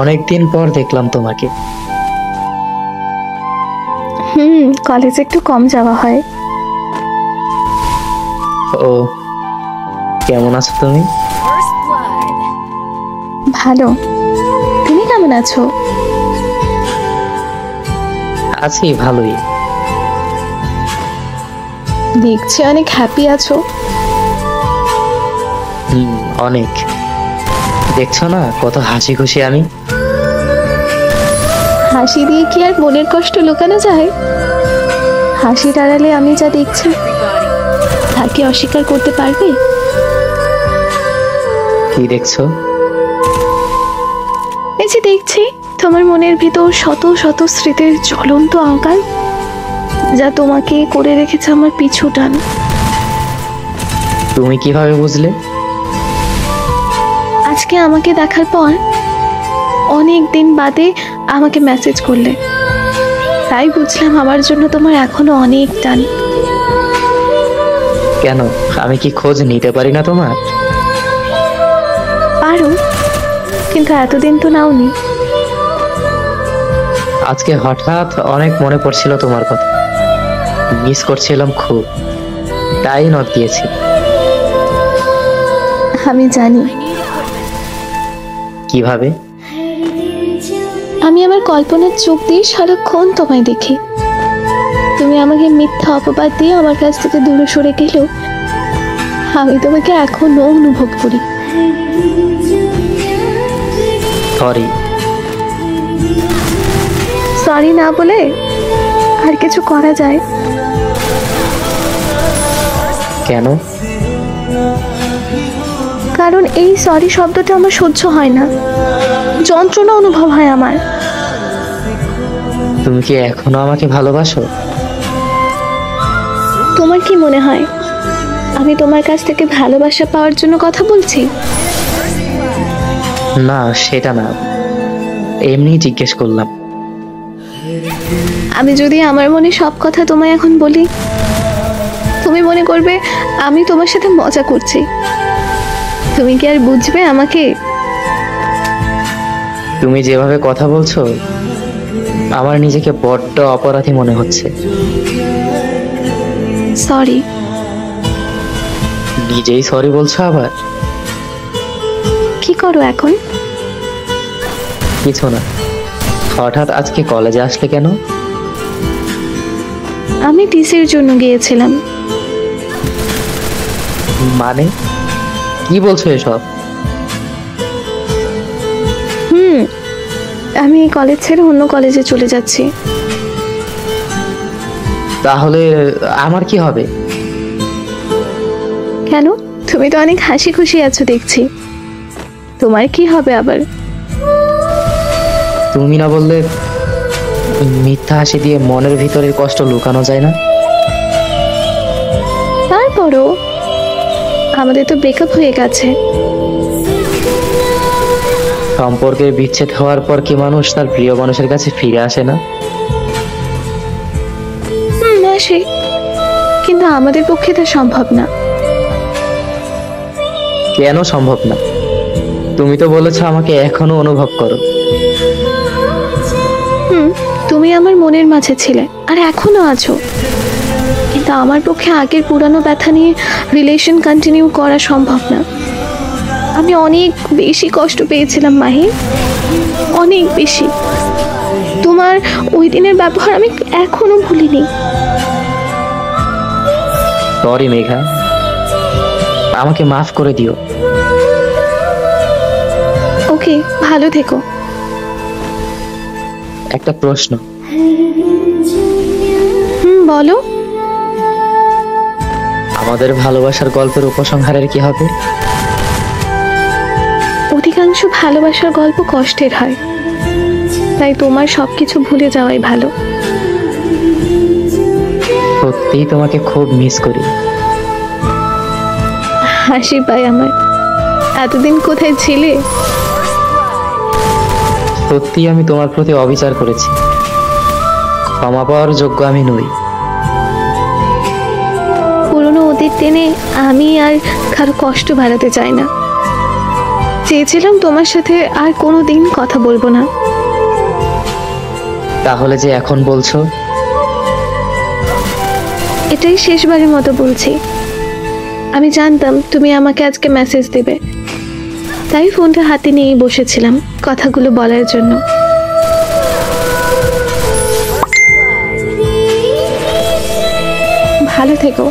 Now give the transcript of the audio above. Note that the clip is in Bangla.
অনেকদিন পর দেখলাম তোমাকে। কলেজে একটু কম যাওয়া হয়। ও, কেমন আছো তুমি? ভালো। তুমি কেমন আছো? আছি ভালোই। দেখছি অনেক হ্যাপি আছো। অনেক। দেখছো না কত হাসি খুশি আমি। হাসি দিয়ে কি আর মনের কষ্ট লুকানো যায়? হাসির আড়ালে আমি যা দেখছি তা কি অস্বীকার করতে পারবে? কি দেখছো? এই যে দেখছি তোমার মনের ভিতর শত শত স্মৃতির জ্বলন্ত আকার, যা তোমাকে করে রেখেছে আমার পিছু টান। তুমি কিভাবে বুঝলে? আজকে আমাকে দেখার পর অনেক দিন বাদে আমাকে মেসেজ করলে, তাই বুঝলাম আমার জন্য তোমার এখনো অনেক টান। কেন, আমি কি খোঁজ নিতে পারি না তোমার? পারো, কিন্তু এতদিন তো নাওনি। আজকে হঠাৎ অনেক মনে পড়ছিল তোমার কথা, মিস করছিলাম খুব, তাই নক দিয়েছি। আমি জানি। কিভাবে? আমি আমার কল্পনার চোখ দিয়ে সারাক্ষণ তোমায় দেখি। তুমি আমাকে মিথ্যা অপবাদ দিয়ে আমার কাছ থেকে দূরে সরে গেলেও আমি তোমাকে এখনো অনুভব করি। সরি। সরি না বলে আর কিছু করা যায়? কেন? কারণ এই সরি শব্দটা আমার সহ্য হয় না, যন্ত্রণা অনুভব হয় আমার। তুমি কি এখনো আমাকে ভালোবাসো? তোমার কি মনে হয় আমি তোমার কাছ থেকে ভালোবাসা পাওয়ার জন্য কথা বলছি? না, সেটা না, এমনি জিজ্ঞেস করলাম। আমি যদি আমার মনে সব কথা তোমায় এখন বলি, তুমি মনে করবে আমি তোমার সাথে মজা করছি। তুমি কি আর বুঝবে আমাকে? তুমি যেভাবে কথা বলছো আমার নিজেকে বড্ড অপরাধী মনে হচ্ছে। সরি। নিজেই সরি বলছো আবার? কি করো এখন? কিছু না। হঠাৎ আজকে কলেজে আসলে কেন? আমি টিসির জন্য গিয়েছিলাম। মানে কি বলছো এসব? আমি এই কলেজ ছেড়ে অন্য কলেজে চলে যাচ্ছি। তাহলে আমার কি হবে? কেন? তুমি তো অনেক হাসি খুশি আছো দেখছি, তোমার কি হবে আবার? তুমি না বললে মিথ্যা হাসি দিয়ে মনের ভিতরের কষ্ট লুকানো যায় না? তারপরও আমাদের তো ব্রেকআপ হয়ে গেছে। সম্পর্কের বিচ্ছেদ হওয়ার পর কি মানুষ তার প্রিয় মানুষের কাছে ফিরে আসে না? আসে, কিন্তু আমাদের পক্ষে তা সম্ভব না। কেন সম্ভব না? তুমি তো বলেছো আমাকে এখনো অনুভব করো। তুমি আমার মনের মাঝে ছিলে আর এখনো আছো, কিন্তু আমার পক্ষে আগের পুরানো ব্যথা নিয়ে রিলেশন কন্টিনিউ করা সম্ভব না। আমি অনেক বেশি কষ্ট পেয়েছিলাম মাহি, অনেক বেশি। তোমার ওই দিনের ব্যবহার আমি এখনো ভুলিনি। সরি মেঘা, আমাকে মাফ করে দিও। ওকে, ভালো থেকো। একটা প্রশ্ন। বলো। আমাদের ভালোবাসার গল্পের উপসংহারের কি হবে? অধিকাংশ ভালোবাসার গল্প কষ্টের হয়, তাই তোমার সবকিছু ভুলে যাওয়াই ভালো। সত্যিই তোমাকে খুব মিস করি। হাসি পাই আমার। এতদিন কোথায় ছিলে? সত্যি আমি তোমার প্রতি অবিচার করেছি, ক্ষমা পাওয়ার যোগ্য আমি নই। পুরনো অতীত টেনে আমি আর কারো কষ্ট বাড়াতে চাই না। চেয়েছিলাম তোমার সাথে আর কোনো দিন কথা বলবো না। তাহলে যে এখন বলছো? এটাই শেষবারের মতো বলছি। আমি জানতাম তুমি আমাকে আজকে মেসেজ দিবে, তাই ফোনটা হাতে নিয়েই বসেছিলাম কথাগুলো বলার জন্য। ভালো থেকো।